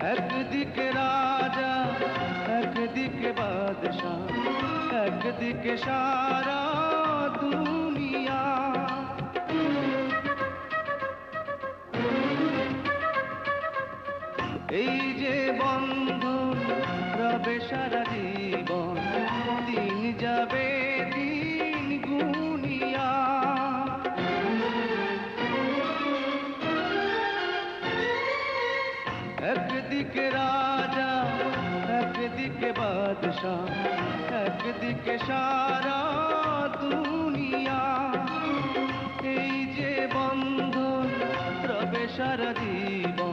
একদিকে রাজা একদিকে বাদশাহ, একদিকে সারা দুনিয়া। এই যে বন্ধন রবে সারা জীবন, দিন যাবে দিন গুনিয়া। একদিকে রাজা একদিকে বাদশাহ, একদিকে সারা দুনিয়া। এই যে বন্ধন রবে সারা জীবন,